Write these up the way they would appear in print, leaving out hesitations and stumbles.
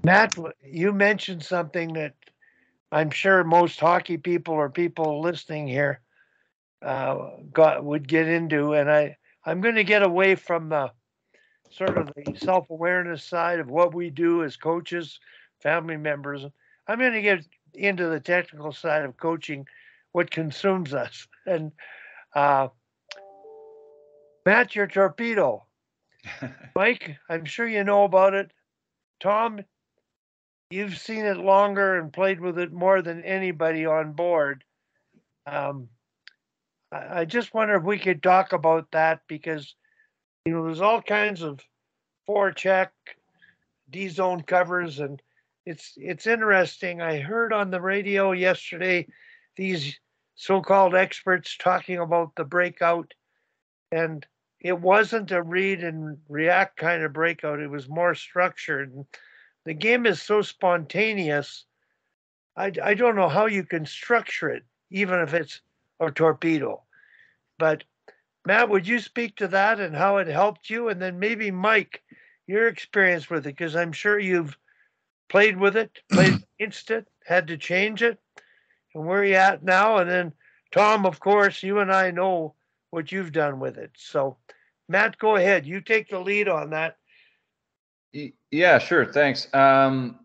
Matt, you mentioned something that I'm sure most hockey people or people listening here would get into, and I'm going to get away from the sort of the self awareness side of what we do as coaches, family members. I'm going to get into the technical side of coaching, what consumes us. And uh, Matt, your torpedo. Mike, I'm sure you know about it. Tom, you've seen it longer and played with it more than anybody on board. Um, I just wonder if we could talk about that because there's all kinds of forecheck, D zone covers, and it's interesting. I heard on the radio yesterday these so-called experts talking about the breakout, and it wasn't a read and react kind of breakout. It was more structured. And the game is so spontaneous. I don't know how you can structure it, even if it's a torpedo. But Matt, would you speak to that and how it helped you? And then maybe Mike, your experience with it, because I'm sure you've played with it, played against it, had to change it, and where you at now. And then Tom, of course, you and I know what you've done with it. So Matt, go ahead. You take the lead on that. Yeah, sure. Thanks.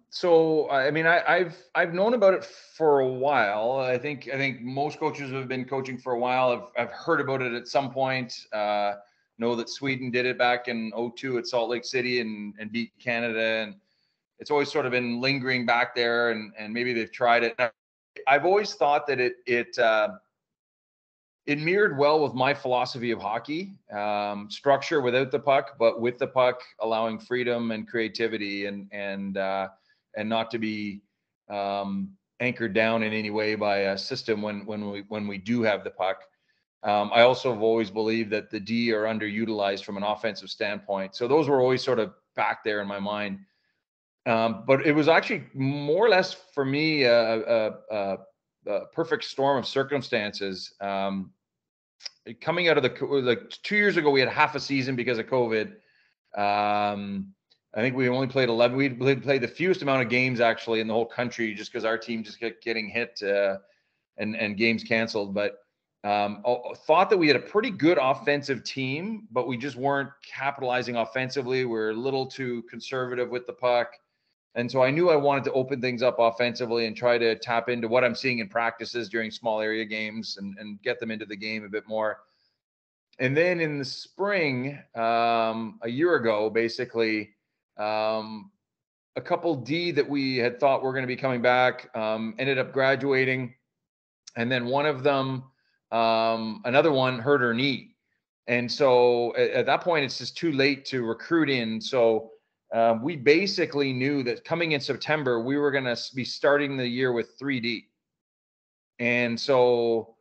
So I mean, I've known about it for a while. I think most coaches who have been coaching for a while have heard about it at some point. Know that Sweden did it back in '02 at Salt Lake City and beat Canada, and it's always sort of been lingering back there. And maybe they've tried it. I've always thought that it mirrored well with my philosophy of hockey, structure without the puck, but with the puck, allowing freedom and creativity, and not to be anchored down in any way by a system when we do have the puck. I also have always believed that the D are underutilized from an offensive standpoint, so those were always sort of back there in my mind. But it was actually more or less for me a perfect storm of circumstances. Coming out of like 2 years ago, we had half a season because of COVID. I think we only played 11. We played the fewest amount of games actually in the whole country, just because our team just kept getting hit and games canceled. But thought that we had a pretty good offensive team, but we just weren't capitalizing offensively. We're a little too conservative with the puck. And so I knew I wanted to open things up offensively and try to tap into what I'm seeing in practices during small area games and get them into the game a bit more. And then in the spring, a year ago, basically, a couple D that we had thought were going to be coming back ended up graduating. And then one of them, another one, hurt her knee. And so at that point, it's just too late to recruit in. So we basically knew that coming in September, we were going to be starting the year with 3D. And so,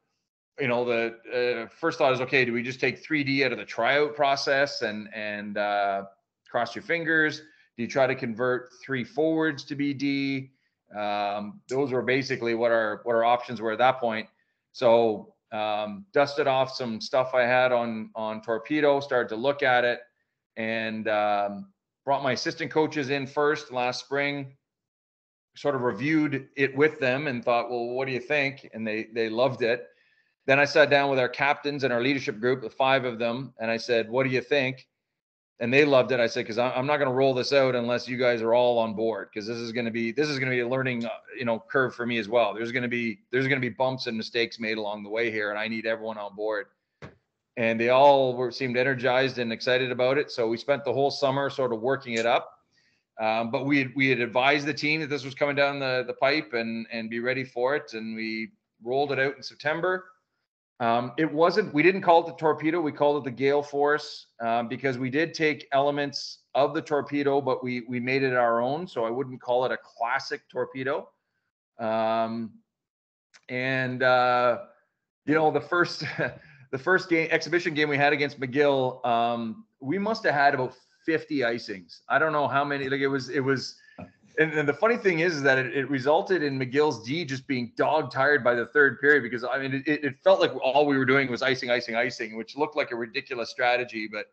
the first thought is, okay, do we just take 3D out of the tryout process and cross your fingers? Do you try to convert 3 forwards to be D? Those were basically what our options were at that point. So dusted off some stuff I had on Torpedo, started to look at it, and brought my assistant coaches in first last spring, sort of reviewed it with them and thought, well, what do you think? And they loved it. Then I sat down with our captains and our leadership group, the 5 of them, and I said, what do you think? And they loved it. I said, because I'm not going to roll this out unless you guys are all on board, because this is going to be a learning curve for me as well. There's going to be bumps and mistakes made along the way here, and I need everyone on board. And they all seemed energized and excited about it. So we spent the whole summer sort of working it up. But we had advised the team that this was coming down the pipe and be ready for it. And we rolled it out in September. We didn't call it the Torpedo. We called it the Gale Force because we did take elements of the Torpedo, but we made it our own. So I wouldn't call it a classic Torpedo. The first exhibition game we had against McGill, we must have had about 50 icings. I don't know how many. Like it was. And the funny thing is that it resulted in McGill's D just being dog tired by the third period, because I mean it felt like all we were doing was icing, which looked like a ridiculous strategy. But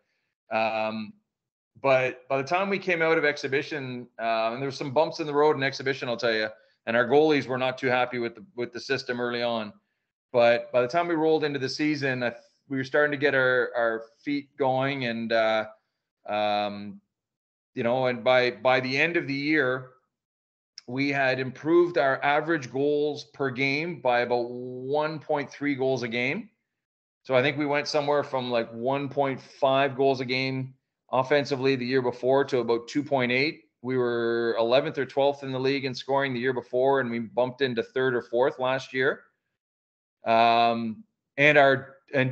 But by the time we came out of exhibition, and there were some bumps in the road in exhibition, I'll tell you, and our goalies were not too happy with the system early on. But by the time we rolled into the season, we were starting to get our feet going, and you know, and by the end of the year, we had improved our average goals per game by about 1.3 goals a game. So I think we went somewhere from like 1.5 goals a game offensively the year before to about 2.8. We were 11th or 12th in the league in scoring the year before, and we bumped into 3rd or 4th last year. And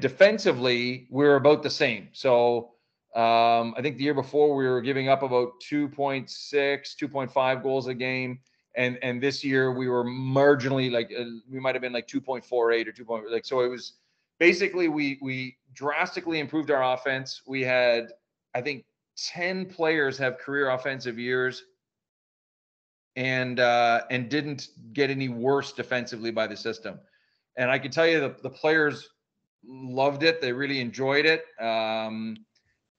defensively, we were about the same. So I think the year before we were giving up about 2.6, 2.5 goals a game. And this year we were marginally like, we might've been like 2.48 or 2. Like, so it was basically, we drastically improved our offense. We had, I think, 10 players have career offensive years, and didn't get any worse defensively by the system. And I can tell you the players loved it. They really enjoyed it.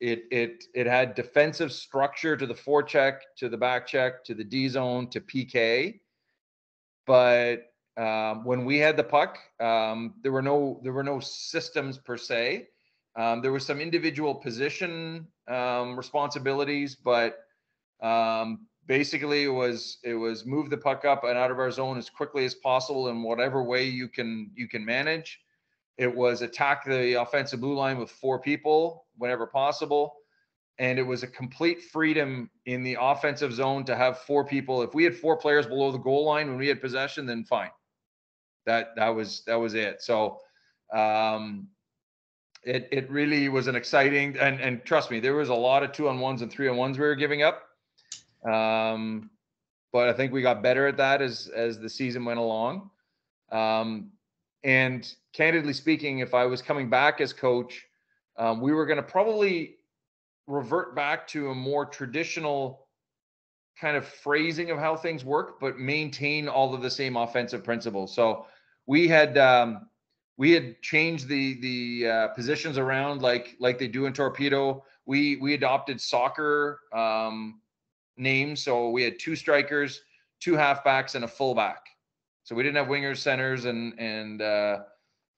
It had defensive structure to the forecheck, to the back check, to the D zone, to PK. But when we had the puck, there were no systems per se. There was some individual position responsibilities, but basically it was move the puck up and out of our zone as quickly as possible in whatever way you can manage. It was attack the offensive blue line with 4 people whenever possible. And it was a complete freedom in the offensive zone to have 4 people. If we had 4 players below the goal line when we had possession, then fine. That was it. So it really was an exciting, and trust me, there was a lot of 2-on-1s and 3-on-1s we were giving up. But I think we got better at that as the season went along. And candidly speaking, if I was coming back as coach, we were going to probably revert back to a more traditional kind of phrasing of how things work, but maintain all of the same offensive principles. So we had changed the positions around like they do in Torpedo. We adopted soccer names. So we had 2 strikers, 2 halfbacks, and a fullback. So we didn't have wingers, centers, and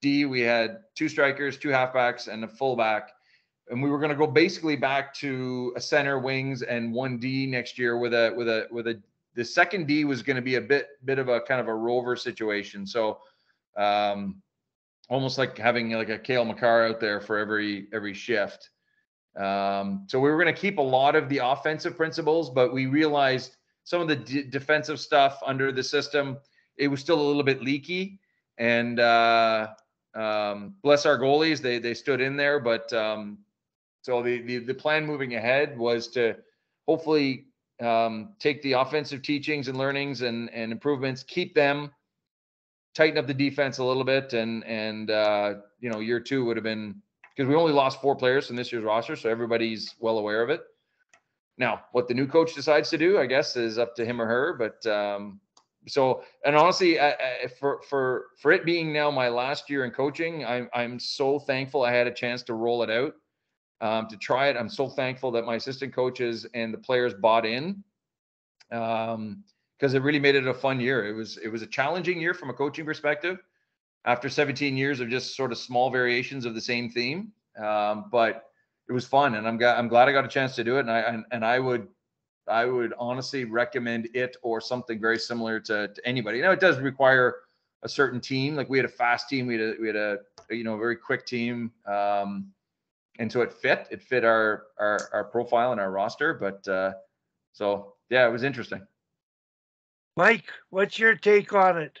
D. We had 2 strikers, 2 halfbacks, and a fullback. And we were going to go basically back to a center, wings, and 1 D next year with the second D was going to be a bit of a kind of a rover situation. So almost like having like a Cale Makar out there for every shift. So we were going to keep a lot of the offensive principles, but we realized some of the defensive stuff under the system, it was still a little bit leaky. And bless our goalies, they stood in there. But so the plan moving ahead was to hopefully take the offensive teachings and learnings and improvements, keep them, tighten up the defense a little bit, and year 2 would have been, because we only lost 4 players from this year's roster, so everybody's well aware of it. Now, what the new coach decides to do, I guess, is up to him or her. But and honestly, for it being now my last year in coaching, I'm so thankful I had a chance to roll it out, to try it. I'm so thankful that my assistant coaches and the players bought in, because it really made it a fun year. It was a challenging year from a coaching perspective, after 17 years of just sort of small variations of the same theme. But it was fun, and I'm glad I got a chance to do it. And I would honestly recommend it or something very similar to anybody. Now, it does require a certain team. Like we had a fast team, we had a very quick team, and so it fit our profile and our roster. But so yeah, it was interesting. Mike, what's your take on it?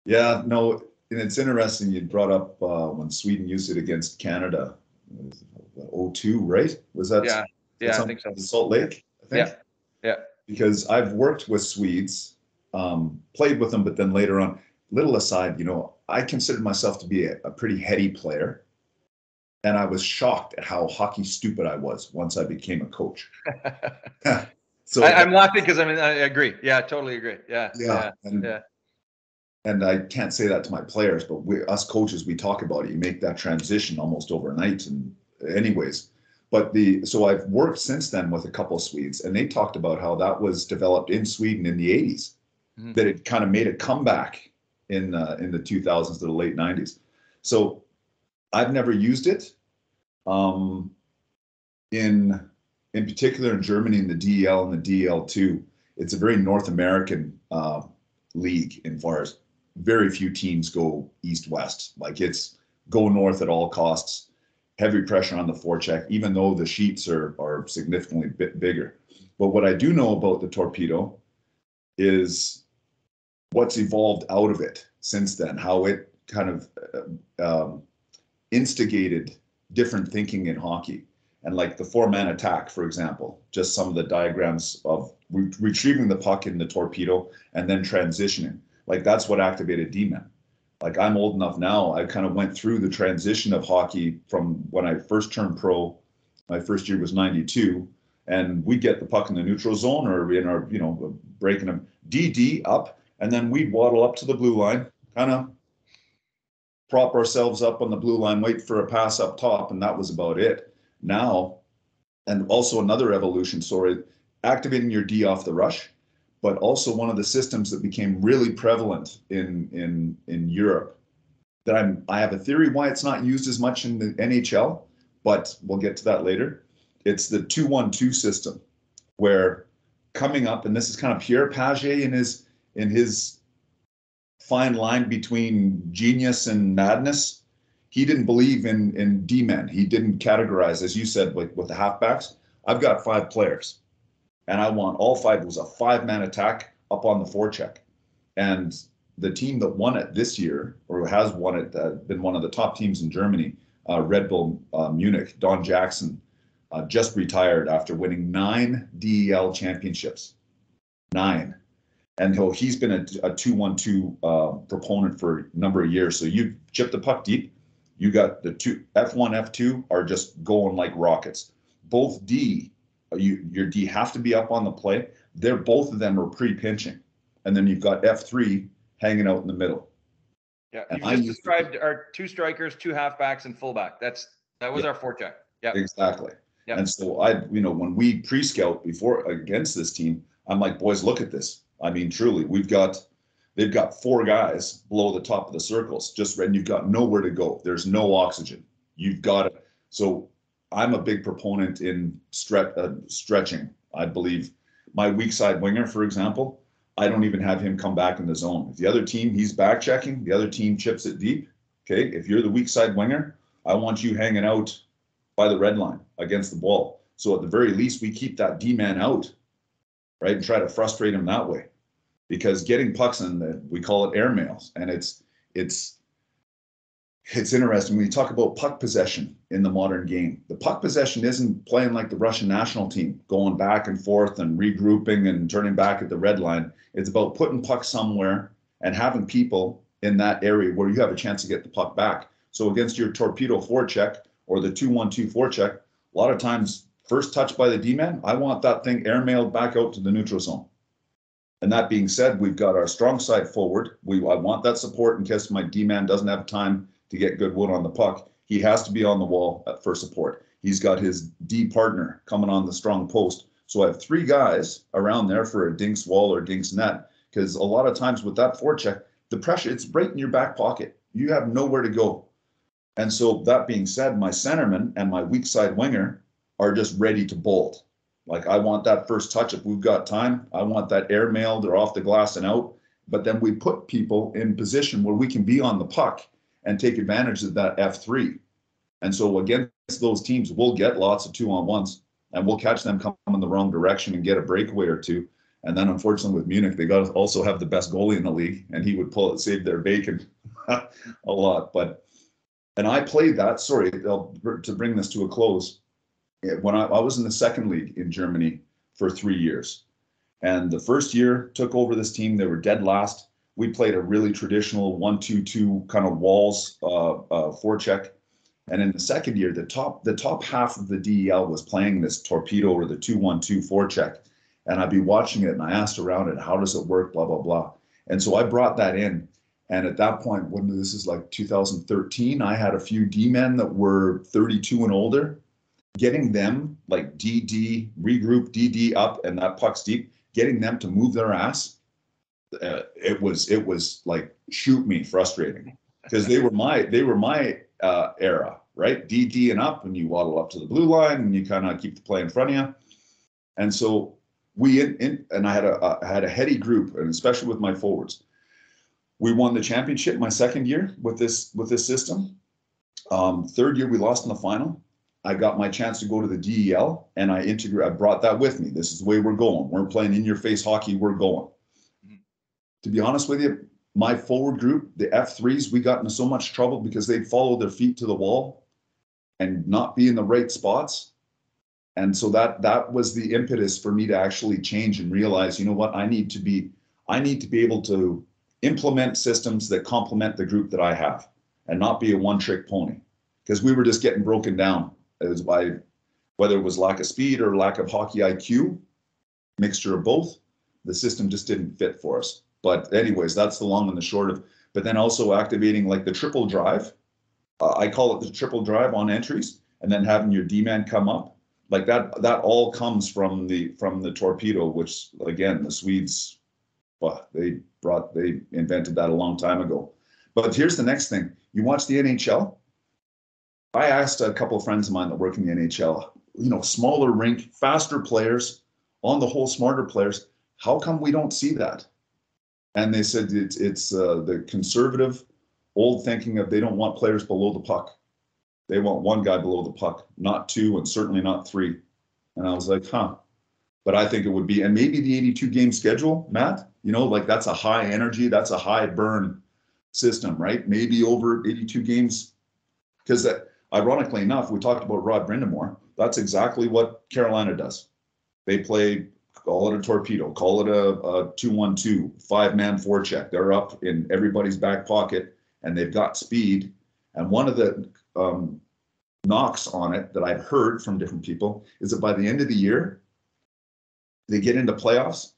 Yeah, no, and it's interesting you brought up when Sweden used it against Canada. 0-2, right? Was that? Yeah, I think so. Salt Lake, I think. Yeah. Because I've worked with Swedes, played with them, but then later on, little aside, I considered myself to be a pretty heady player. And I was shocked at how hockey stupid I was once I became a coach. So I'm laughing because I agree. Yeah, totally agree. Yeah. And I can't say that to my players, but us coaches, we talk about it. You make that transition almost overnight. And anyways, But so I've worked since then with a couple of Swedes, and they talked about how that was developed in Sweden in the 80s, that it kind of made a comeback in the 2000s to the late 90s. So I've never used it. In particular in Germany, in the DEL and the DEL2, it's a very North American league in far as very few teams go east-west. Like it's go north at all costs, heavy pressure on the forecheck, even though the sheets are significantly bigger. But what I do know about the Torpedo is what's evolved out of it since then, how it kind of instigated different thinking in hockey. And like the 4-man attack, for example, just some of the diagrams of retrieving the puck in the Torpedo and then transitioning. Like that's what activated D-men. Like I'm old enough now, I kind of went through the transition of hockey from when I first turned pro. My first year was 92, and we'd get the puck in the neutral zone or in our, breaking them DD up, and then we'd waddle up to the blue line, kind of prop ourselves up on the blue line, wait for a pass up top, and that was about it. Now, and also another evolution story, activating your D off the rush, but also one of the systems that became really prevalent in Europe that I have a theory why it's not used as much in the NHL, but we'll get to that later. It's the 2-1-2 system, where coming up, and this is kind of Pierre Pagé in his fine line between genius and madness. He didn't believe in D-men. He didn't categorize, as you said, like with the halfbacks. I've got 5 players, and I want all 5. It was a 5-man attack up on the forecheck. And the team that won it this year, or has won it, been one of the top teams in Germany, Red Bull Munich, Don Jackson, just retired after winning 9 DEL championships. 9. And he's been a 2-1-2 proponent for a number of years. So you chip the puck deep. You got the two F1, F2 are just going like rockets. Both D, your D have to be up on the play. Both of them are pre-pinching, and then you've got F3 hanging out in the middle. Yeah, you just described our 2 strikers, 2 halfbacks, and fullback. That was our forecheck. Yeah, exactly. Yep. And so when we pre-scout before against this team, I'm like, boys, look at this. I mean, truly, they've got 4 guys below the top of the circles, and you've got nowhere to go. There's no oxygen. You've got it. So I'm a big proponent in stretching. I believe my weak side winger, for example, I don't even have him come back in the zone. If the other team, he's back checking, the other team chips it deep. Okay, if you're the weak side winger, I want you hanging out by the red line against the ball. So at the very least, we keep that D-man out, right, and try to frustrate him that way. Because getting pucks in, we call it airmails, and it's interesting when you talk about puck possession in the modern game. The puck possession isn't playing like the Russian national team, going back and forth and regrouping and turning back at the red line. It's about putting pucks somewhere and having people in that area where you have a chance to get the puck back. So against your Torpedo forecheck or the 2-1-2 forecheck, a lot of times first touch by the D-man, I want that thing airmailed back out to the neutral zone. And that being said, we've got our strong side forward. I want that support in case my D-man doesn't have time to get good wood on the puck. He has to be on the wall for support. He's got his D partner coming on the strong post. So I have 3 guys around there for a dinks wall or dinks net, because a lot of times with that forecheck, the pressure, it's right in your back pocket. You have nowhere to go. And so that being said, my centerman and my weak side winger are just ready to bolt. Like I want that first touch. If we've got time, I want that airmailed or off the glass and out. But then we put people in position where we can be on the puck and take advantage of that F3. And so against those teams, we'll get lots of 2-on-1s, and we'll catch them coming the wrong direction and get a breakaway or 2. And then unfortunately with Munich, they got to also have the best goalie in the league, and he would save their bacon a lot. And I played that, to bring this to a close, when I was in the second league in Germany for 3 years. And the first year took over this team. They were dead last. We played a really traditional 1-2-2 kind of walls forecheck. And in the second year, the top half of the DEL was playing this Torpedo or the 2-1-2 forecheck. And I'd be watching it, and I asked around it, how does it work, blah, blah, blah. And so I brought that in. And at that point, this is like 2013, I had a few D-men that were 32 and older. getting them like DD, regroup DD up, and that puck's deep, getting them to move their ass, it was like shoot me frustrating, because they were my era, right? DD and up, and you waddle up to the blue line, and you kind of keep the play in front of you. And so and I had a heady group, and especially with my forwards. We won the championship my second year with this system. Third year we lost in the final. I got my chance to go to the DEL, and I brought that with me. This is the way we're going. We're playing in-your-face hockey. We're going. Mm-hmm. To be honest with you, my forward group, the F3s, we got into so much trouble because they'd follow their feet to the wall and not be in the right spots. And so that was the impetus for me to actually change and realize, you know what, I need to be able to implement systems that complement the group that I have and not be a one-trick pony, because we were just getting broken down as by whether it was lack of speed or lack of hockey IQ, mixture of both. The system just didn't fit for us. But anyways, that's the long and the short of. But then also activating like the triple drive. I call it the triple drive on entries, and then having your D-man come up like that. That all comes from the Torpedo, which again the Swedes, well, they invented that a long time ago. But here's the next thing: you watch the NHL. I asked a couple of friends of mine that work in the NHL, you know, smaller rink, faster players, on the whole smarter players. How come we don't see that? And they said it's the conservative, old thinking of they don't want players below the puck. They want one guy below the puck, not two, and certainly not three. And I was like, huh. But I think it would be, and maybe the 82 game schedule, Matt, you know, like that's a high energy, that's a high burn system, right? Maybe over 82 games, because that, ironically enough, we talked about Rod Brindamore. That's exactly what Carolina does. They play, call it a torpedo, call it a 2-1-2, 5-man forecheck. They're up in everybody's back pocket, and they've got speed. And one of the knocks on it that I've heard from different people is that by the end of the year, they get into playoffs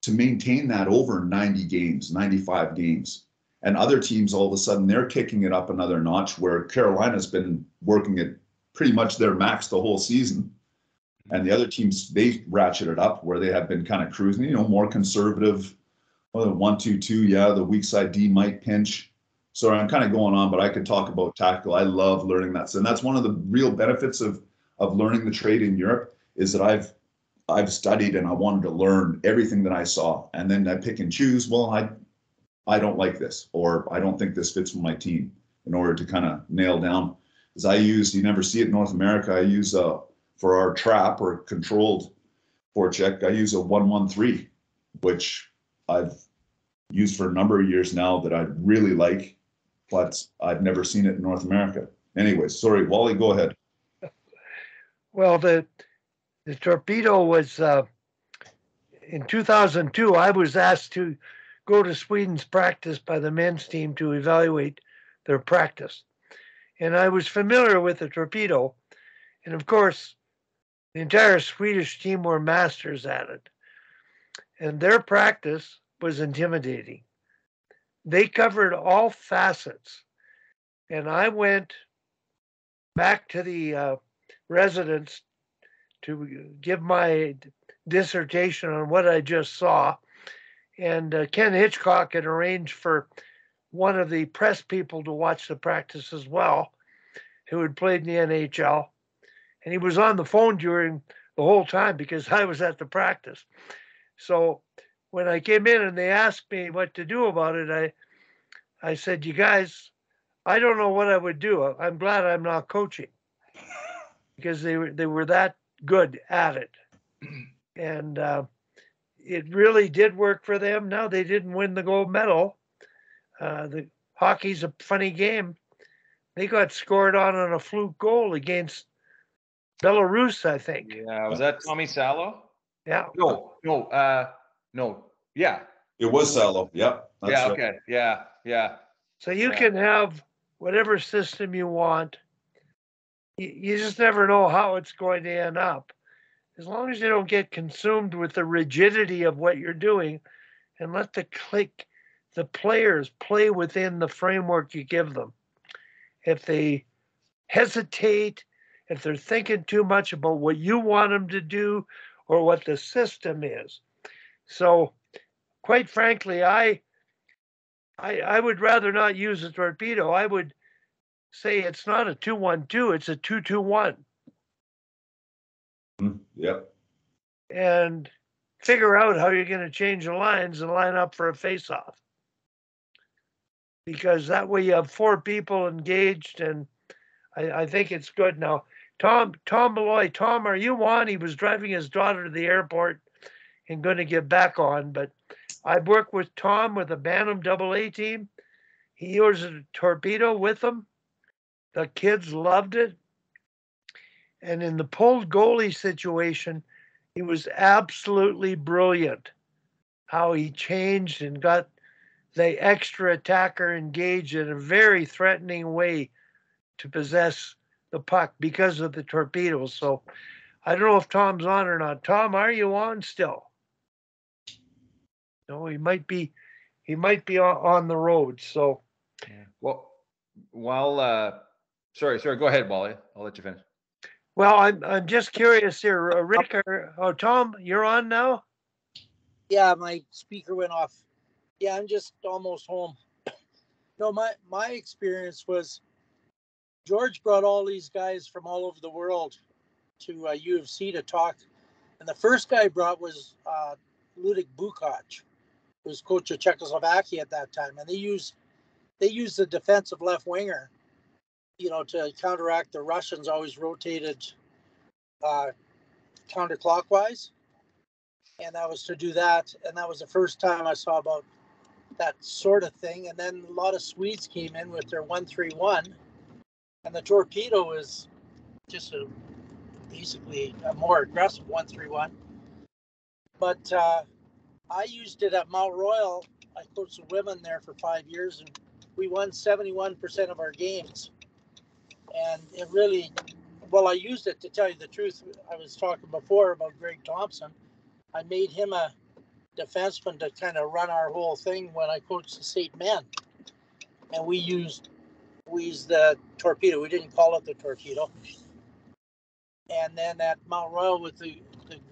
to maintain that over 90 games, 95 games. And other teams, all of a sudden, they're kicking it up another notch, where Carolina's been working at pretty much their max the whole season. And the other teams, they ratchet it up where they have been kind of cruising, you know, more conservative. Well, the 1-2-2, yeah, the weak side D might pinch. So I'm kind of going on, but I could talk about tactical. I love learning that. And that's one of the real benefits of learning the trade in Europe, is that I've studied and I wanted to learn everything that I saw. And then I pick and choose. Well, I don't like this, or I don't think this fits with my team, in order to kind of nail down. Because you never see it in North America, I use for our trap or controlled forecheck, I use a 1-1-3, which I've used for a number of years now that I really like, but I've never seen it in North America. Anyways, sorry, Wally, go ahead. Well, the Torpedo was in 2002. I was asked to go to Sweden's practice by the men's team to evaluate their practice. And I was familiar with the Torpedo. And of course, the entire Swedish team were masters at it. And their practice was intimidating. They covered all facets. And I went back to the residence to give my dissertation on what I just saw. And Ken Hitchcock had arranged for one of the press people to watch the practice as well, who had played in the NHL. And he was on the phone during the whole time because I was at the practice. So when I came in and they asked me what to do about it, I said, you guys, I don't know what I would do. I'm glad I'm not coaching, because they were that good at it. And it really did work for them. Now, they didn't win the gold medal. The hockey's a funny game. They got scored on a fluke goal against Belarus, I think. Yeah, was that Tommy Salo? Yeah. No. Yeah. It was Salo. Yep. Yeah. Right. Okay. Yeah. So you can have whatever system you want. You just never know how it's going to end up. As long as you don't get consumed with the rigidity of what you're doing, and let the players play within the framework you give them. If they hesitate if they're thinking too much about what you want them to do or what the system is. So, quite frankly, I would rather not use a torpedo. I would say it's not a 2-1-2, it's a 2-2-1. Yep. And figure out how you're going to change the lines and line up for a face-off. Because that way you have 4 people engaged, and I think it's good. Now, Tom Malloy, Tom, are you on? He was driving his daughter to the airport and going to get back on, but I've worked with Tom with a Bantam AA team. He used a torpedo with them. The kids loved it. And in the pulled goalie situation, he was absolutely brilliant how he changed and got the extra attacker engaged in a very threatening way to possess the puck because of the torpedoes. So I don't know if Tom's on or not. Tom, are you on still? No, he might be on the road. So, well, while sorry, go ahead, Wally. I'll let you finish. Well, I'm just curious here, Rick. Tom, you're on now. Yeah, my speaker went off. Yeah, I'm just almost home. No, my experience was George brought all these guys from all over the world to U of C to talk, and the first guy he brought was Ludek Bukac, who was coach of Czechoslovakia at that time, and they used the defensive left winger, to counteract the Russians. Always rotated counterclockwise, and that was to do that. And that was the first time I saw about that sort of thing. And then a lot of Swedes came in with their 1-3-1, and the torpedo is just basically a more aggressive 1-3-1. But I used it at Mount Royal. I coached the women there for 5 years, and we won 71% of our games. And it really, well, I used it, to tell you the truth. I was talking before about Greg Thompson. I made him a defenseman to kind of run our whole thing when I coached the St. Men. And we used the torpedo. We didn't call it the torpedo. And then at Mount Royal with the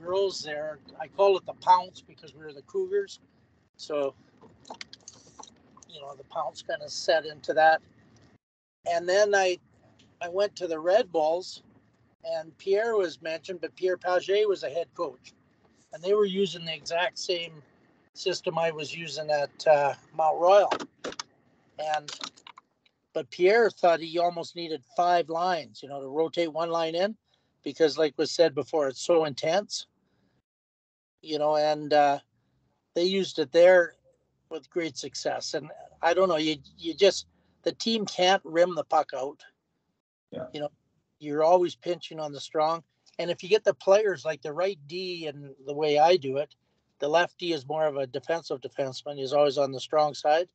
girls there, I call it the pounce because we were the Cougars. So, the pounce kind of set into that. And then I went to the Red Bulls, and Pierre was mentioned, but Pierre Paget was a head coach. And they were using the exact same system I was using at Mount Royal. But Pierre thought he almost needed 5 lines, to rotate one line in, because like was said before, it's so intense, and they used it there with great success. And I don't know, you just, the team can't rim the puck out. Yeah. You're always pinching on the strong. And if you get the players like the right D, and the way I do it, the left D is more of a defensive defenseman. He's always on the strong side.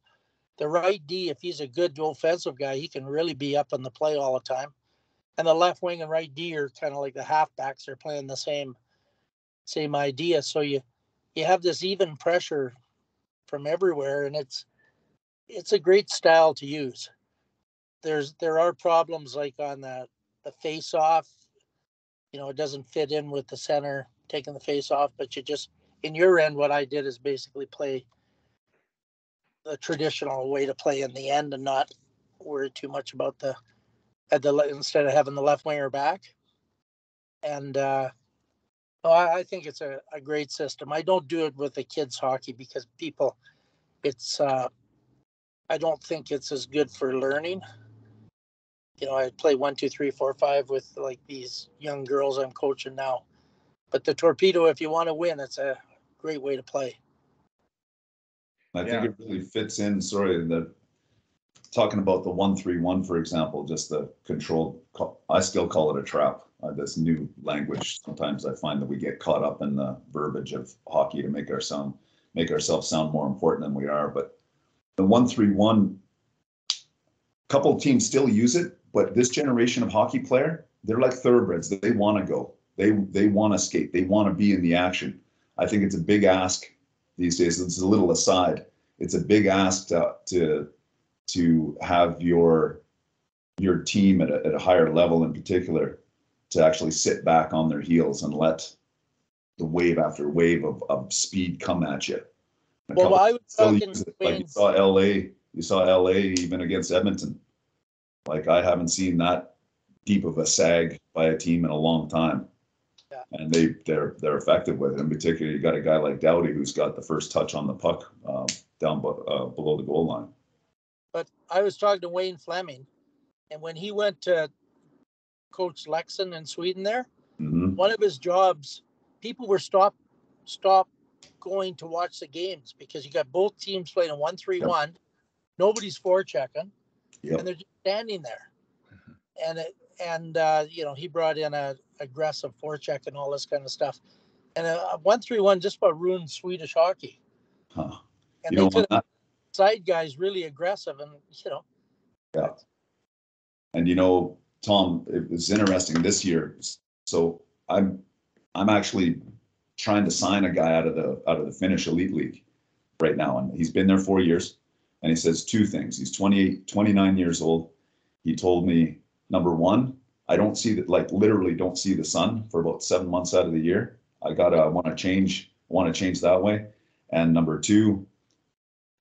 The right D, if he's a good offensive guy, he can really be up in the play all the time. And the left wing and right D are kind of like the halfbacks. They're playing the same idea. So you have this even pressure from everywhere, and it's a great style to use. There are problems like on the face off. It doesn't fit in with the center taking the face off, but you just, in your end, what I did is basically play the traditional way to play in the end and not worry too much about instead of having the left winger back. And I think it's a great system. I don't do it with the kids hockey because I don't think it's as good for learning. I play 1, 2, 3, 4, 5 with like these young girls I'm coaching now. But the torpedo, if you want to win, it's a great way to play. I think it really fits in. Talking about the 1-3-1, for example, just the controlled, I still call it a trap. This new language, sometimes I find that we get caught up in the verbiage of hockey to make ourselves sound more important than we are. But the 1-3-1, couple of teams still use it, but this generation of hockey player, they're like thoroughbreds. They want to go. They want to skate. They want to be in the action. I think it's a big ask these days. It's a little aside. It's a big ask to have your team at a higher level in particular to actually sit back on their heels and let the wave after wave of speed come at you. Well, I was talking like you saw LA even against Edmonton. Like I haven't seen that deep of a sag by a team in a long time. Yeah. And they're effective with it. In particular, you got a guy like Doughty who's got the first touch on the puck down below the goal line. But I was talking to Wayne Fleming, and when he went to coach Leksand in Sweden there, one of his jobs, people were stop going to watch the games because you got both teams playing a 1-3-1. Yep. Nobody's forechecking, yep. And they're just standing there. And he brought in a aggressive forecheck and all this kind of stuff. And a 1-3-1 just about ruined Swedish hockey. Huh. And they took side guys really aggressive, and Yeah. And Tom, it was interesting this year. So I'm actually trying to sign a guy out of the Finnish Elite League right now, and he's been there 4 years. And he says two things. He's 29 years old. He told me, number one, I don't see that, like literally don't see the sun for about 7 months out of the year. I want to change that way. And number two,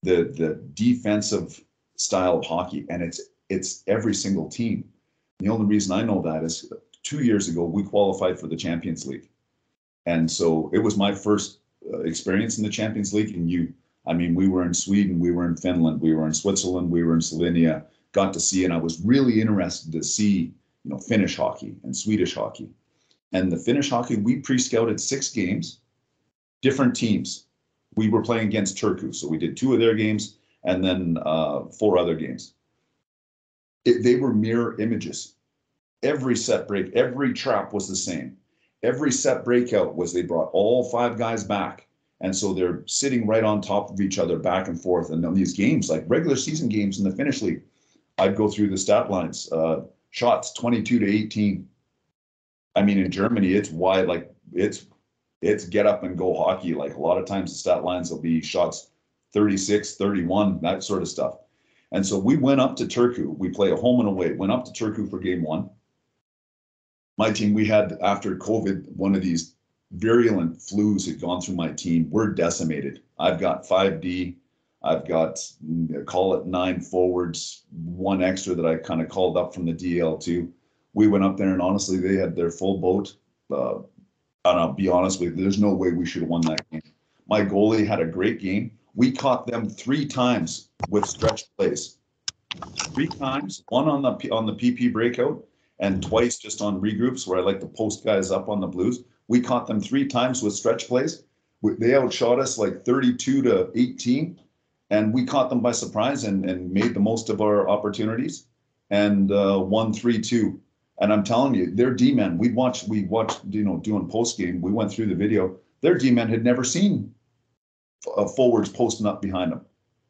the defensive style of hockey, and it's every single team. The only reason I know that is 2 years ago we qualified for the Champions League, and so it was my first experience in the Champions League. And we were in Sweden, we were in Finland, we were in Switzerland, we were in Slovenia. Got to see, and I was really interested to see, Finnish hockey and Swedish hockey. And the Finnish hockey, we pre-scouted 6 games, different teams. We were playing against Turku, so we did 2 of their games and then 4 other games. They were mirror images. Every set break, every trap was the same. Every set breakout was they brought all 5 guys back. And so they're sitting right on top of each other back and forth. And on these games, like regular season games in the Finnish league, I'd go through the stat lines, shots 22-18. In Germany, it's wide, like it's get up and go hockey. Like a lot of times the stat lines will be shots 36, 31, that sort of stuff. And so we went up to Turku. We play a home and away, went up to Turku for game 1. My team, we had, after COVID, one of these virulent flus had gone through my team. We're decimated. I've got 5D. I've got, call it 9 forwards, 1 extra that I kind of called up from the DL2. We went up there, and honestly, they had their full boat. And I'll be honest with you, there's no way we should have won that game. My goalie had a great game. We caught them 3 times with stretch plays. 3 times, one on the PP breakout, and twice just on regroups where I like to post guys up on the Blues. We caught them 3 times with stretch plays. They outshot us like 32-18, and we caught them by surprise and made the most of our opportunities and won 3-2. And I'm telling you, their D-men, we watched, doing post game. We went through the video. Their D-men had never seen forwards posting up behind them.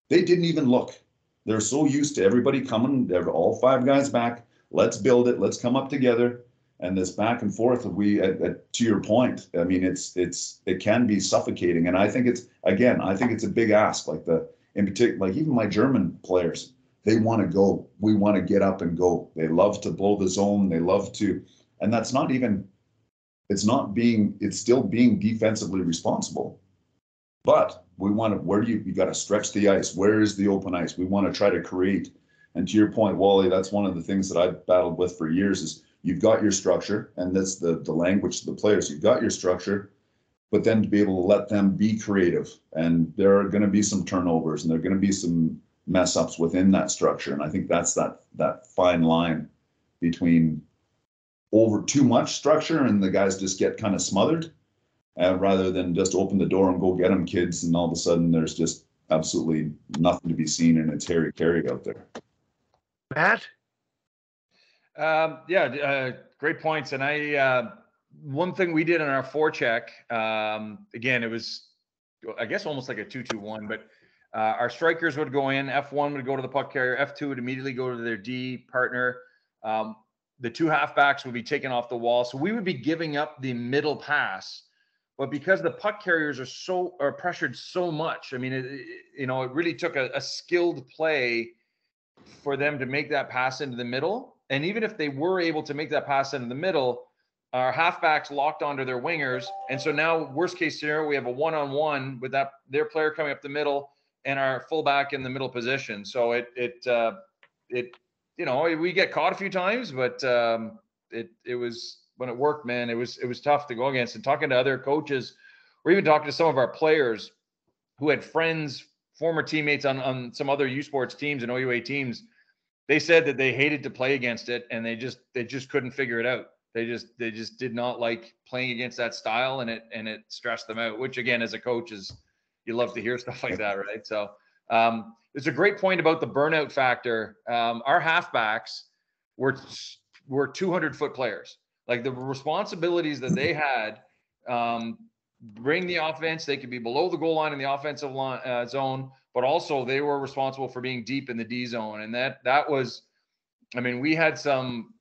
They didn't even look. They're so used to everybody coming. They're all 5 guys back. Let's build it. Let's come up together. And this back and forth, to your point, it can be suffocating. And I think it's a big ask. In particular, like even my German players, they want to go. We want to get up and go. They love to blow the zone. They love to, and that's not even, it's still being defensively responsible. But we want to, you got to stretch the ice. Where is the open ice? We want to try to create. And to your point, Wally, that's one of the things that I've battled with for years is you've got your structure, and that's the language to the players. You've got your structure, but then to be able to let them be creative. And there are going to be some turnovers, and there are going to be some mess ups within that structure. And I think that's that fine line between over too much structure and the guys just get kind of smothered, rather than just open the door and go get them, kids, and all of a sudden there's just absolutely nothing to be seen, and it's Harry Carey out there. Matt? Great points. And one thing we did in our forecheck, again, it was, I guess, almost like a 2-2-1, but our strikers would go in, F1 would go to the puck carrier, F2 would immediately go to their D partner. The 2 halfbacks would be taken off the wall. So we would be giving up the middle pass, but because the puck carriers are pressured so much, it really took a skilled play for them to make that pass into the middle. And even if they were able to make that pass into the middle, our halfbacks locked onto their wingers. And so now, worst case scenario, we have a one-on-one with their player coming up the middle and our fullback in the middle position. So we get caught a few times, but it was, when it worked, man, it was tough to go against. And talking to other coaches, or even talking to some of our players who had friends, former teammates on some other U Sports teams and OUA teams, they said that they hated to play against it, and they just couldn't figure it out. They just did not like playing against that style, and it stressed them out, which again, as a coach, is, you love to hear stuff like that, right? So it's a great point about the burnout factor. Our halfbacks were 200-foot players. Like, the responsibilities that they had, bring the offense. They could be below the goal line in the offensive line, zone, but also they were responsible for being deep in the D zone. And that was, I mean, we had some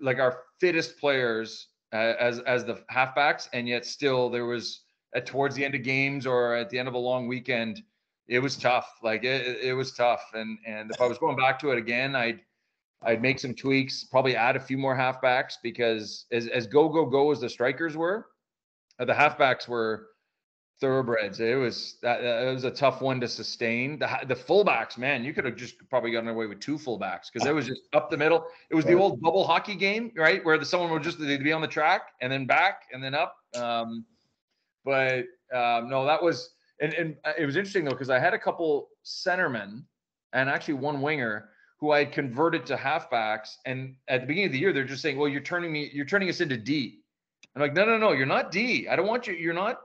like our fittest players as the halfbacks, and yet still there was towards the end of games or at the end of a long weekend, it was tough. Like it was tough. And if I was going back to it again, I'd make some tweaks, probably add a few more halfbacks, because as go as the strikers were, the halfbacks were thoroughbreds. It was a tough one to sustain. The fullbacks, man, you could have just probably gotten away with 2 fullbacks, because it was just up the middle. It was the old bubble hockey game, right, where someone would just be on the track and then back and then up. No, that was, and it was interesting though, because I had a couple centermen and actually one winger who I had converted to halfbacks, and at the beginning of the year they're just saying, "Well, you're turning us into D." I'm like, no, you're not D. I don't want you. You're not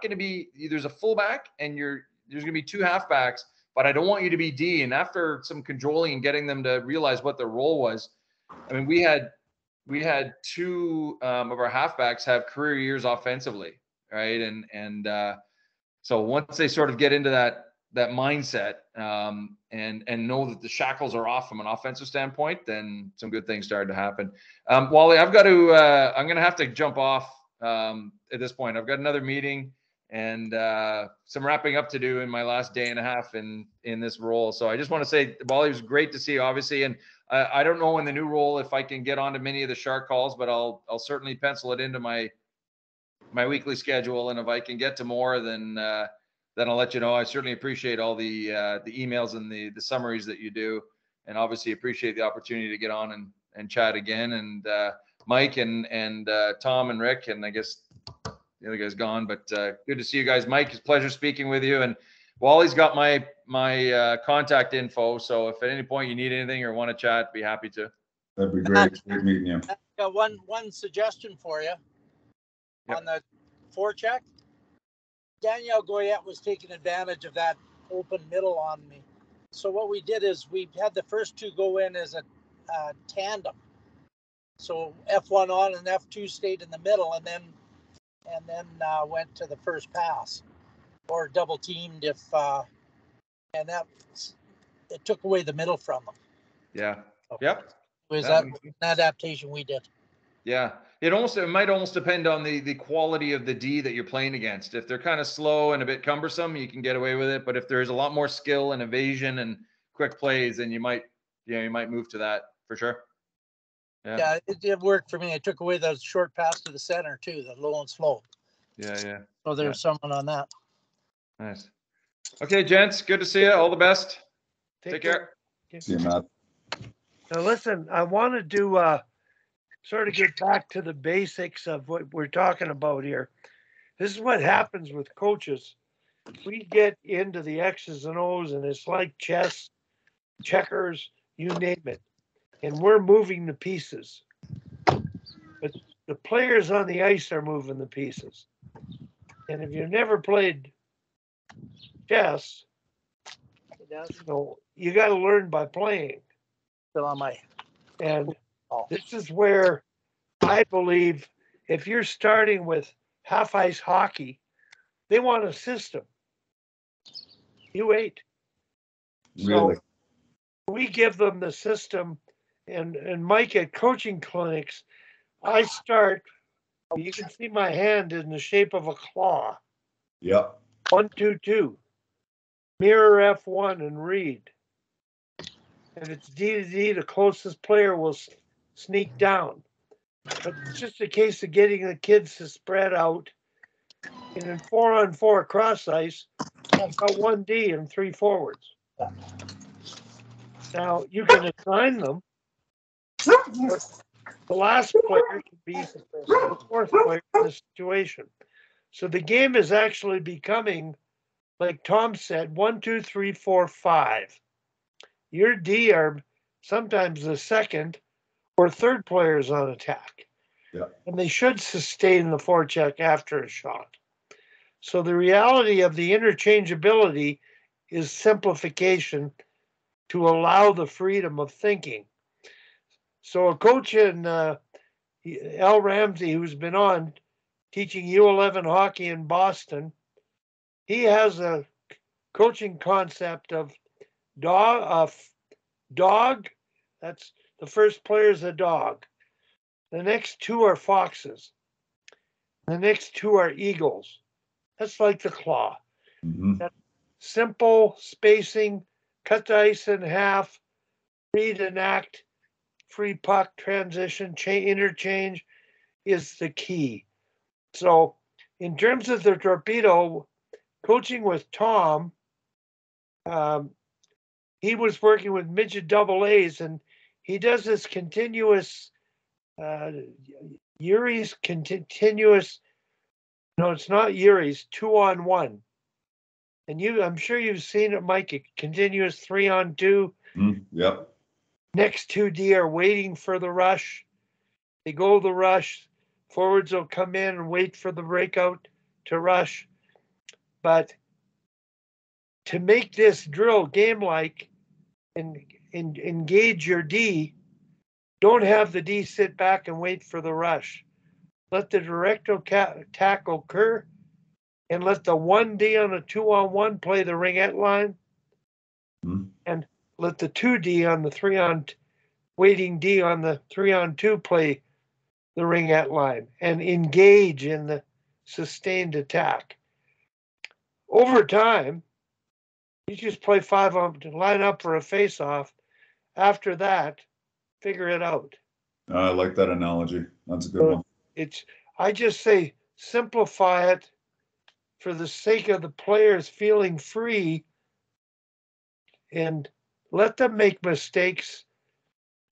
going to be. There's a fullback, and there's going to be 2 halfbacks, but I don't want you to be D. And after some cajoling and getting them to realize what their role was, I mean, we had 2 of our halfbacks have career years offensively, right? And so once they sort of get into that mindset, and know that the shackles are off from an offensive standpoint, then some good things started to happen. Wally, I'm going to have to jump off at this point. I've got another meeting and some wrapping up to do in my last day and a half in this role. So I just want to say, Wally, it was great to see you, obviously. And I don't know in the new role if I can get onto many of the Shark calls, but I'll certainly pencil it into my weekly schedule. And if I can get to more, then I'll let you know. I certainly appreciate all the emails and the summaries that you do, and obviously appreciate the opportunity to get on and chat again. And Mike and Tom and Rick, and I guess the other guy's gone, but good to see you guys. Mike, it's a pleasure speaking with you. And Wally's got my contact info, so if at any point you need anything or want to chat, be happy to. That'd be great. Great meeting you. I got one suggestion for you. Yep. On the forecheck. Danielle Goyette was taking advantage of that open middle on me. So what we did is we had the first 2 go in as a tandem. So F1 on and F2 stayed in the middle, and then went to the first pass, or double teamed if and that it took away the middle from them. Yeah. Yep. Was that an adaptation we did? Yeah. It might almost depend on the quality of the D that you're playing against. If they're kind of slow and a bit cumbersome, you can get away with it. But if there's a lot more skill and evasion and quick plays, then you might move to that for sure. Yeah, it worked for me. I took away the short pass to the center too, the low and slow. Yeah. So there's someone on that. Nice. Okay, gents, good to see you. All the best. Take care. See you, Matt. Now listen, I want to sort of get back to the basics of what we're talking about here. This is what happens with coaches. We get into the X's and O's, and it's like chess, checkers, you name it. And we're moving the pieces. But the players on the ice are moving the pieces. And if you've never played chess, you got to learn by playing. Still on my. And this is where I believe if you're starting with half ice hockey, they want a system. You wait. Really? So we give them the system, and Mike, at coaching clinics, I start, you can see my hand in the shape of a claw. Yep. 1, 2, 2. Mirror F1 and read. And it's D to D, the closest player will sneak down. But it's just a case of getting the kids to spread out. And in 4-on-4 cross ice, you've got 1D and 3 forwards. Now you can assign them. The last player can be the fourth player in the situation. So the game is actually becoming, like Tom said, 1, 2, 3, 4, 5. Your D are sometimes the second or third players on attack. Yeah. And they should sustain the forecheck after a shot. So the reality of the interchangeability is simplification to allow the freedom of thinking. So a coach in Al Ramsey, who's been on teaching U11 hockey in Boston, he has a coaching concept of dog. That's the first player is a dog. The next two are foxes. The next two are eagles. That's like the claw. Mm-hmm. That simple spacing, cut the ice in half, read and act, free puck transition, interchange is the key. So in terms of the Torpedo, coaching with Tom, he was working with midget double A's, and he does this continuous, Yuri's continuous, no, it's not Yuri's, 2-on-1. And I'm sure you've seen it, Mike, a continuous 3-on-2. Yep. Next 2D are waiting for the rush. They go the rush. Forwards will come in and wait for the breakout to rush. But to make this drill game-like and engage your D, don't have the D sit back and wait for the rush. Let the direct attack occur and let the 1D on a 2-on-1 play the ringette line. And let the 2D on the waiting D on the 3-on-2 play the ringette line and engage in the sustained attack. Over time, you just play 5-on to line up for a face-off. After that, figure it out. I like that analogy. That's a good one. I just say simplify it for the sake of the players feeling free and let them make mistakes,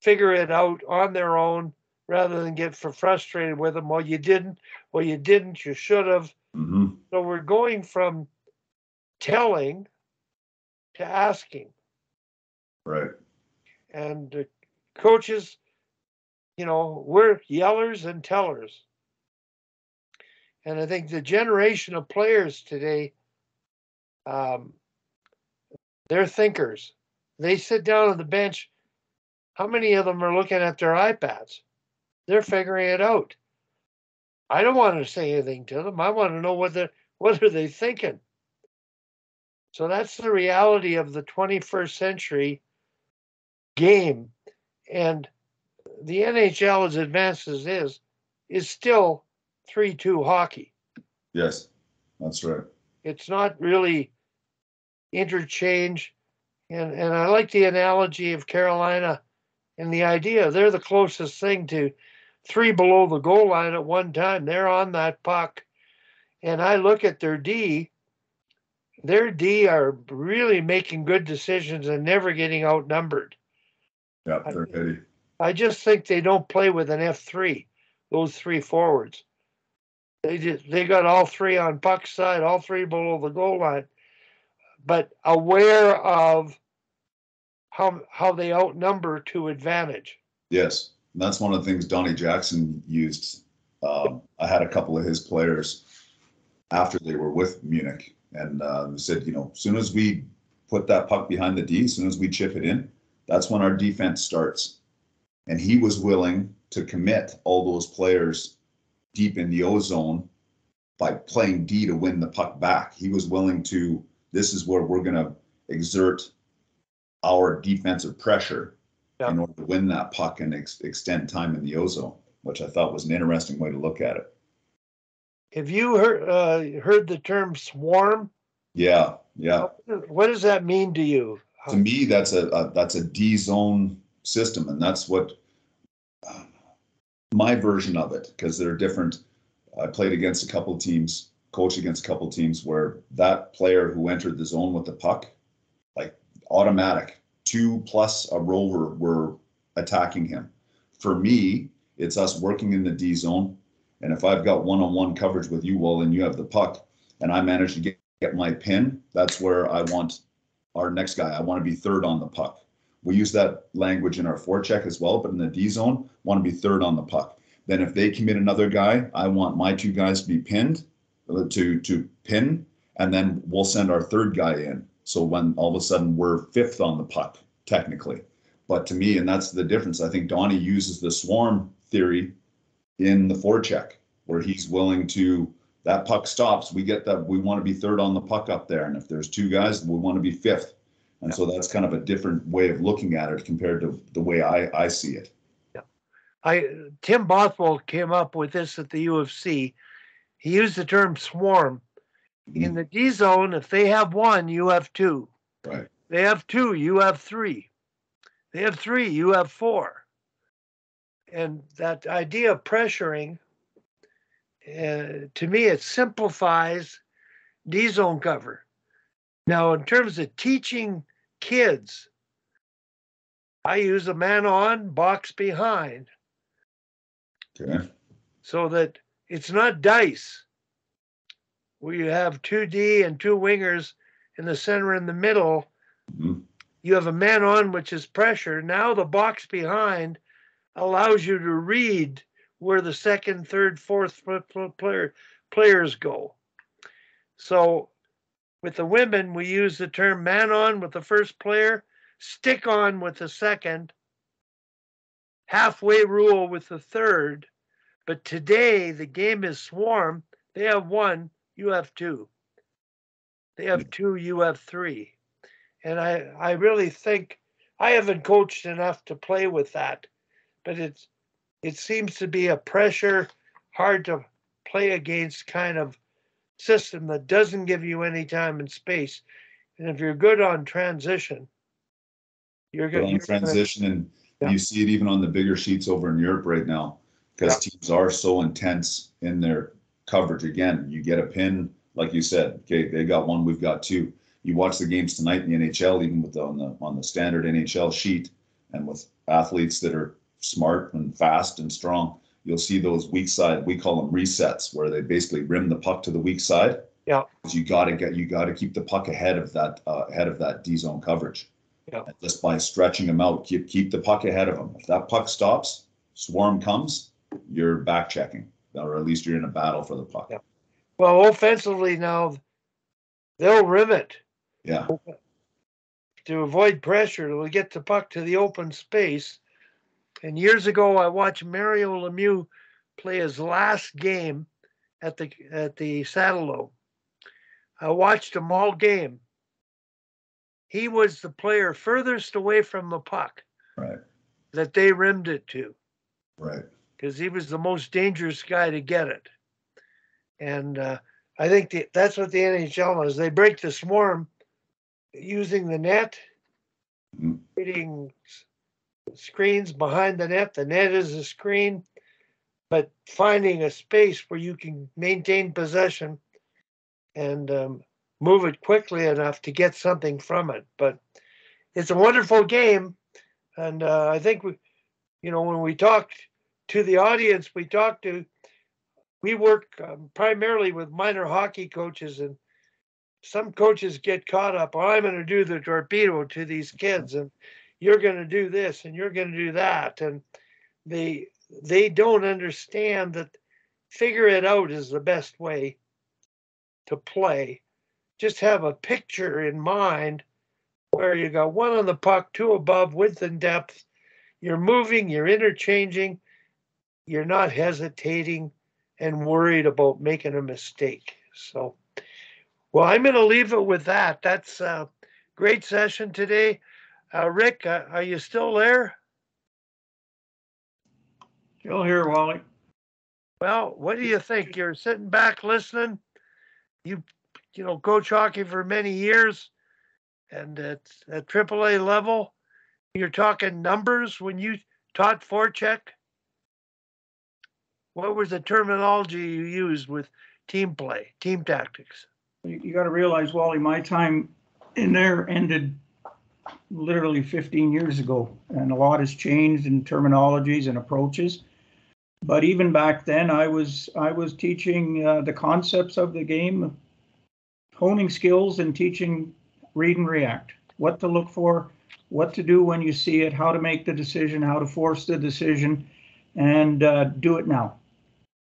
figure it out on their own rather than get frustrated with them. Well, you didn't, you should have. Mm-hmm. So we're going from telling to asking. Right. And coaches, we're yellers and tellers. And I think the generation of players today, they're thinkers. They sit down on the bench. How many of them are looking at their iPads? They're figuring it out. I don't want to say anything to them. I want to know what are they thinking. So that's the reality of the 21st century game. And the NHL, as advanced as it is still 3-2 hockey. Yes, that's right. It's not really interchange. And I like the analogy of Carolina and the idea they're the closest thing to 3 below the goal line at one time. They're on that puck. And I look at their D are really making good decisions and never getting outnumbered. Yeah, they're heady. I just think they don't play with an F3, those 3 forwards. They got all 3 on puck side, all 3 below the goal line, but aware of how they outnumber to advantage. Yes, and that's one of the things Donnie Jackson used. I had a couple of his players after they were with Munich, and said, as soon as we put that puck behind the D, as soon as we chip it in, that's when our defense starts. And he was willing to commit all those players deep in the O zone by playing D to win the puck back. He was willing to, this is where we're going to exert our defensive pressure in order to win that puck and extend time in the O zone, which I thought was an interesting way to look at it. Have you heard the term swarm? Yeah. What does that mean to you? To me, that's a D zone system, and that's what my version of it, because they're different. I played against a couple of teams, coached against a couple of teams where that player who entered the zone with the puck, like automatic, 2+ a rover were attacking him. For me, it's us working in the D zone. And if I've got one-on-one coverage with you, well, and you have the puck, and I manage to get my pin, that's where I want our next guy. I want to be third on the puck. We use that language in our forecheck as well, but in the D zone, want to be third on the puck. Then if they commit another guy, I want my 2 guys to be pinned, to pin, and then we'll send our third guy in. So when all of a sudden we're 5th on the puck, technically. But to me, and that's the difference, I think Donnie uses the swarm theory in the forecheck, where he's willing to, that puck stops, we get that, we want to be third on the puck up there. And if there's 2 guys, we want to be 5th. And so that's kind of a different way of looking at it compared to the way I see it. Yeah. Tim Bothwell came up with this at the UFC. He used the term swarm. In the D zone, if they have 1, you have 2. Right. They have 2, you have 3. They have 3, you have 4. And that idea of pressuring, to me, it simplifies D zone cover. Now, in terms of teaching kids, I use a man on, box behind. Okay. So that it's not dice, where you have 2D and 2 wingers in the center and the middle. Mm-hmm. You have a man on, which is pressure. Now the box behind allows you to read where the second, third, fourth players go. So with the women, we use the term man on with the first player, stick on with the second, halfway rule with the third. But today the game is swarm. They have 1, you have 2. They have 2, you have 3. And I really think, I haven't coached enough to play with that, but it seems to be a pressure, hard to play against kind of system that doesn't give you any time and space. And if you're good on transition, you're good on transition, and yeah. You see it even on the bigger sheets over in Europe right now, because Yeah. teams are so intense in their coverage. Again, you get a pin, like you said, okay, they got 1, we've got 2. You watch the games tonight in the NHL, even with on the standard NHL sheet, and with athletes that are smart and fast and strong, you'll see those weak side, we call them resets, where they basically rim the puck to the weak side. Yeah. You got to keep the puck ahead of that D zone coverage. Yeah. And just by stretching them out, keep the puck ahead of them. If that puck stops, swarm comes, you're back checking, or at least you're in a battle for the puck. Yeah. Well, offensively now, they'll rim it. Yeah. To avoid pressure, to get the puck to the open space. And years ago, I watched Mario Lemieux play his last game at the Saddle Dome. I watched him all game. He was the player furthest away from the puck. Right. That they rimmed it to. Right. Because he was the most dangerous guy to get it. And I think that's what the NHL is. They break the swarm using the net, hitting screens behind the net. The net is a screen, but finding a space where you can maintain possession and move it quickly enough to get something from it. But it's a wonderful game. And I think, when we talked to the audience, we work primarily with minor hockey coaches, and some coaches get caught up. I'm going to do the torpedo to these kids, and you're going to do this, and you're going to do that. And they don't understand that figure it out is the best way to play. Just have a picture in mind where you got 1 on the puck, 2 above, width and depth. You're moving, you're interchanging, you're not hesitating and worried about making a mistake. So, well, I'm going to leave it with that. That's a great session today. Rick, are you still there? Still here, Wally. Well, what do you think? You're sitting back listening. You coach hockey for many years, and at AAA level, you're talking numbers when you taught forecheck. What was the terminology you used with team play, team tactics? You got to realize, Wally, my time in there ended literally 15 years ago, and a lot has changed in terminologies and approaches. But even back then, I was teaching the concepts of the game, honing skills, and teaching read and react, what to look for, what to do when you see it, how to make the decision, how to force the decision, and do it now.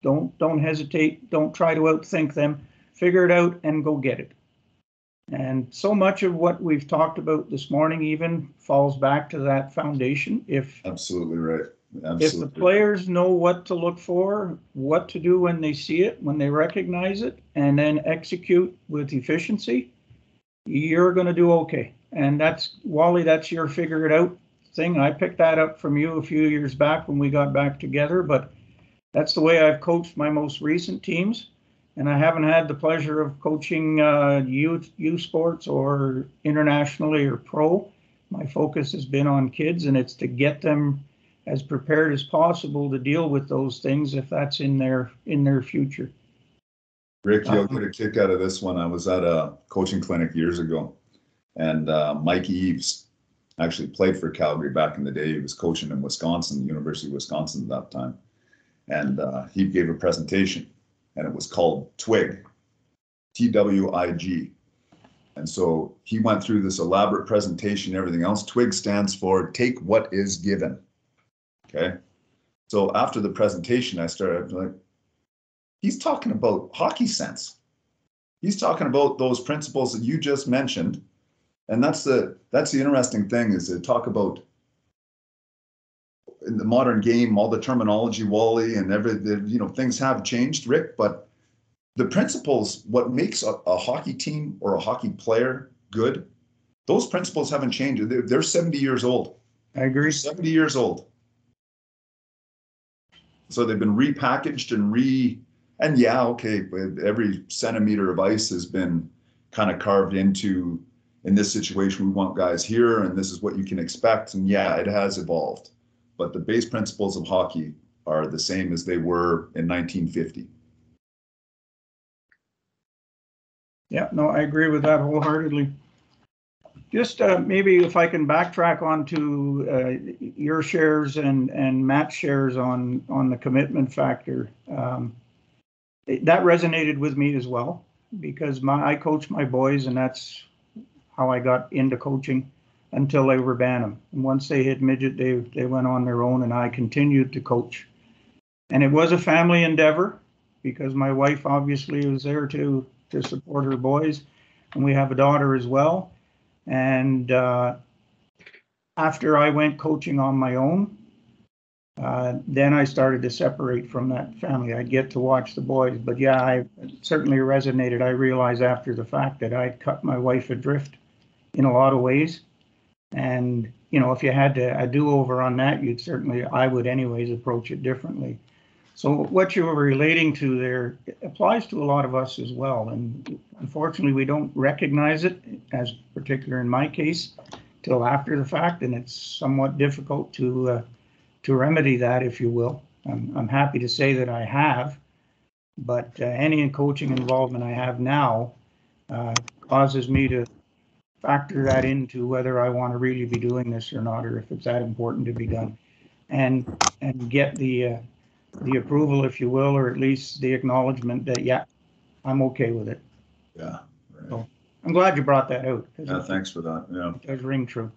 Don't hesitate. Don't try to outthink them. Figure it out and go get it. And so much of what we've talked about this morning even falls back to that foundation. Absolutely right. Absolutely. If the players know what to look for, what to do when they see it, when they recognize it, and then execute with efficiency, you're going to do okay. And that's, Wally, that's your figure it out thing. I picked that up from you a few years back when we got back together, but that's the way I've coached my most recent teams. And I haven't had the pleasure of coaching youth sports or internationally or pro. My focus has been on kids, and it's to get them as prepared as possible to deal with those things if that's in their future. Rick, you'll get a kick out of this one. I was at a coaching clinic years ago, and Mike Eves actually played for Calgary back in the day. He was coaching in Wisconsin, University of Wisconsin at that time. And he gave a presentation, and it was called TWIG, T-W-I-G. And so he went through this elaborate presentation, everything else. TWIG stands for take what is given. Okay. So after the presentation, I started like, he's talking about hockey sense. He's talking about those principles that you just mentioned. And that's the interesting thing, is to talk about in the modern game, all the terminology, Wally, and things have changed, Rick, but the principles, what makes a hockey team or a hockey player good, those principles haven't changed. They're 70 years old. I agree. They're 70 years old. So they've been repackaged and yeah, okay, but every centimeter of ice has been kind of carved into, in this situation, we want guys here, and this is what you can expect. And yeah, it has evolved. But the base principles of hockey are the same as they were in 1950. Yeah, no, I agree with that wholeheartedly. Just maybe if I can backtrack onto your shares and Matt's shares on the commitment factor. That resonated with me as well, because I coach my boys, and that's how I got into coaching until they were Bantam. And once they hit midget, they went on their own, and I continued to coach. And it was a family endeavor, because my wife obviously was there to support her boys, and we have a daughter as well. And after I went coaching on my own, then I started to separate from that family. I'd get to watch the boys, but yeah, I certainly resonated. I realized after the fact that I'd cut my wife adrift in a lot of ways. And, if you had a do-over on that, I would anyways approach it differently. So what you were relating to there applies to a lot of us as well. And unfortunately, we don't recognize it, as particular in my case, till after the fact. And it's somewhat difficult to remedy that, if you will. I'm happy to say that I have, but any coaching involvement I have now causes me to factor that into whether I want to really be doing this or not, or if it's that important to be done, and get the approval, if you will, or at least the acknowledgement that, yeah, I'm okay with it. Yeah. Right. So I'm glad you brought that out. Yeah, thanks for that. Yeah. It does ring true.